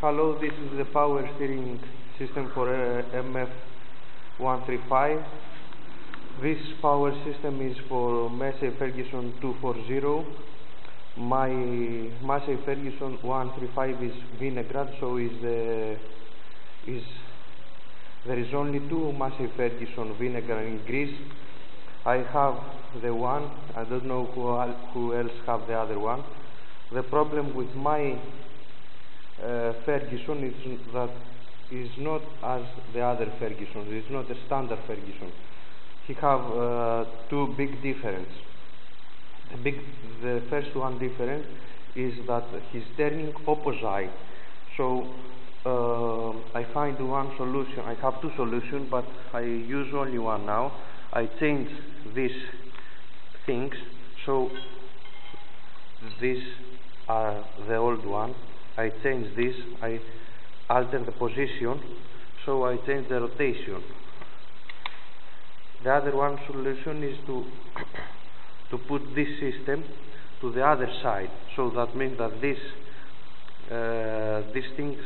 Hello, this is the power steering system for MF135. This power system is for Massey Ferguson 240. My Massey Ferguson 135 is Vinograd, so there is only two Massey Ferguson Vinograd in Greece. I have the one. I don't know who else have the other one. The problem with my Ferguson is that is not as the other Ferguson. It's not a standard Ferguson. He have two big difference. The first one difference is that he's turning opposite. So I find one solution. I have two solutions, but I use only one now. I change these things. So these are the old one. I change this. I alter the position. So I change the rotation. The other one solution is to put this system to the other side. So that means that this thing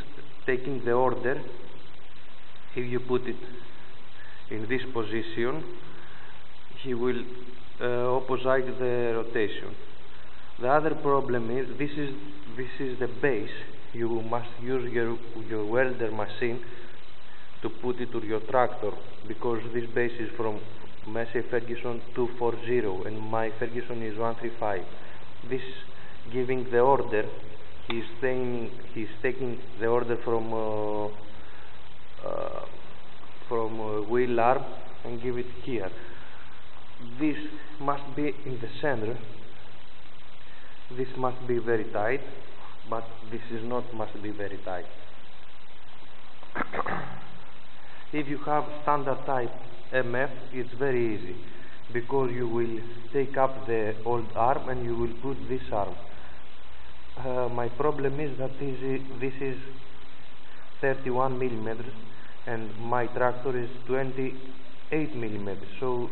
taking the order. If you put it in this position, he will opposite the rotation. The other problem is this is the base. You must use your welder machine to put it to your tractor, because this base is from Massey Ferguson 240 and my Ferguson is 135. This giving the order, he's taking the order from wheel arm and give it here. This must be in the center. This must be very tight, but this is not must be very tight. If you have standard type MF, it's very easy, because you will take up the old arm and you will put this arm. My problem is that this is 31 millimeters and my tractor is 28 millimeters, so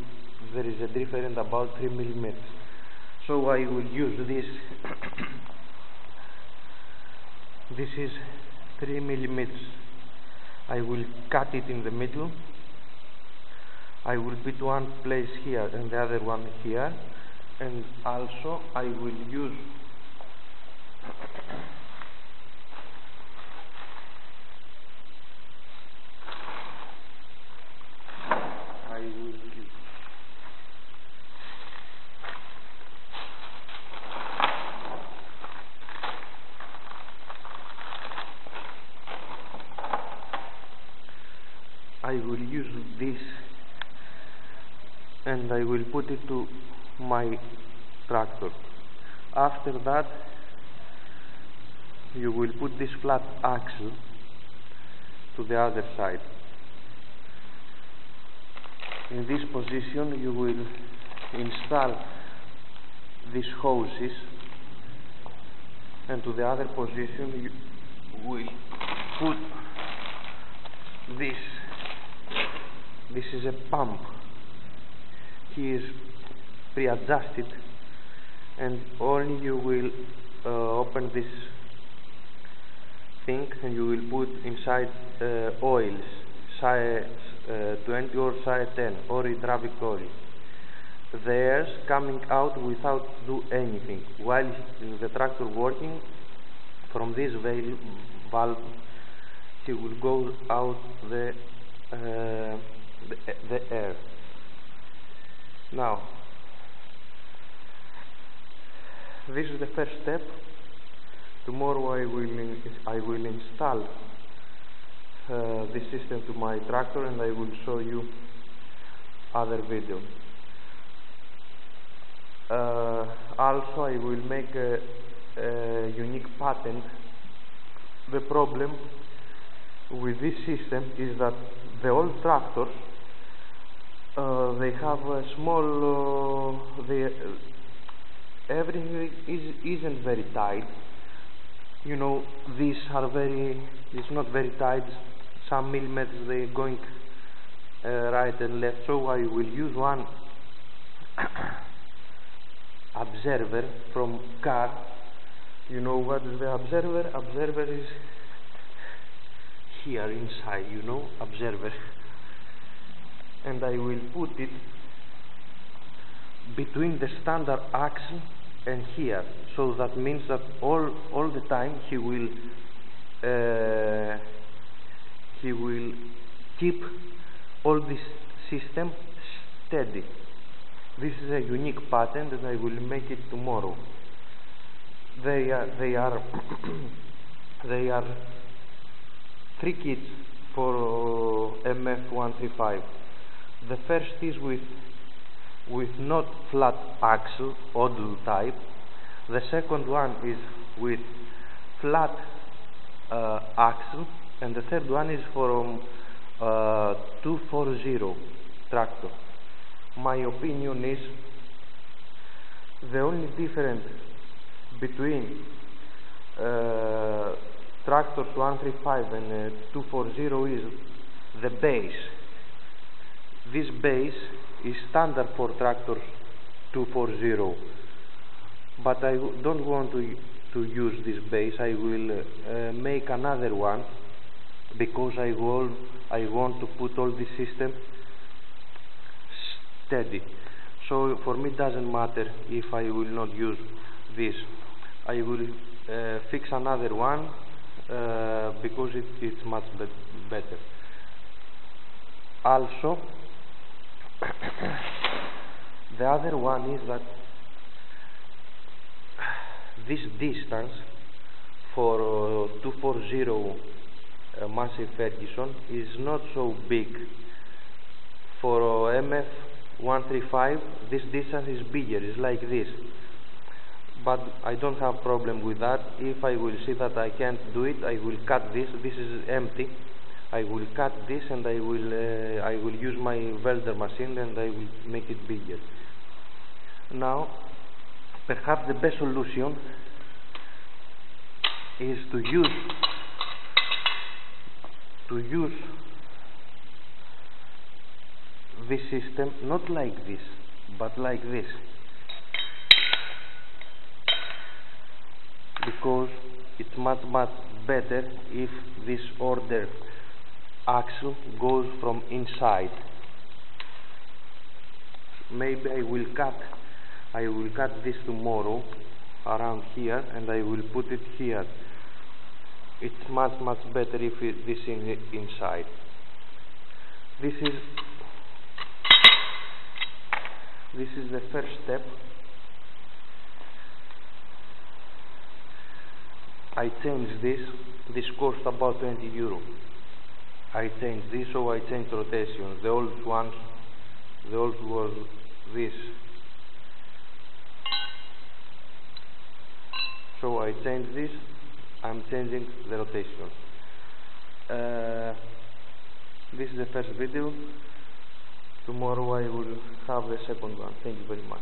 there is a difference about 3 millimeters. So I will use this. This is 3 millimeters. I will cut it in the middle. I will put one place here and the other one here, and also I will use this, and I will put it to my tractor. After that, you will put this flat axle to the other side. In this position you will install these hoses, and to the other position you will put this. This is a pump. He is pre-adjusted, and only you will open this thing and you will put inside oils, size 20 or size 10 or hydraulic oil. The air coming out without do anything. While the tractor working, from this valve he will go out the air. Now, this is the first step. Tomorrow I will install this system to my tractor, and I will show you other videos. Also, I will make a unique patent. The problem with this system is that the old tractors they have a small everything isn't very tight. You know, these are it's not very tight. Some millimeters they going right and left. So I will use one observer from car. You know what is the observer? Observer is here inside, you know, observer, and I will put it between the standard axle and here, so that means that all the time he will keep all this system steady. This is a unique patent and I will make it tomorrow. They are they are 3 kits for MF135. The first is with not flat axle, Odle type. The second one is with flat axle, and the third one is from 240 tractor. My opinion is the only difference between tractors 135 and 240 is the base. This base is standard for tractors 240, but I don't want to use this base. I will make another one because I want to put all the system steady. So for me it doesn't matter if I will not use this. I will fix another one because it's much better. Also, the other one is that this distance for 240 Massey Ferguson is not so big. For MF135 this distance is bigger, it's like this, but I don't have problem with that. If I will see that I can't do it, I will cut this. This is empty. I will cut this and I will use my welder machine and I will make it bigger. Now perhaps the best solution is to use this system not like this but like this, because it's much better if this order axle goes from inside. Maybe I will cut this tomorrow around here and I will put it here. It's much better if this is inside. This is the first step. I changed this cost about 20 euro. I changed this, so I changed rotation. The old was this, so I changed this. I'm changing the rotation. This is the first video. Tomorrow I will have the second one. Thank you very much.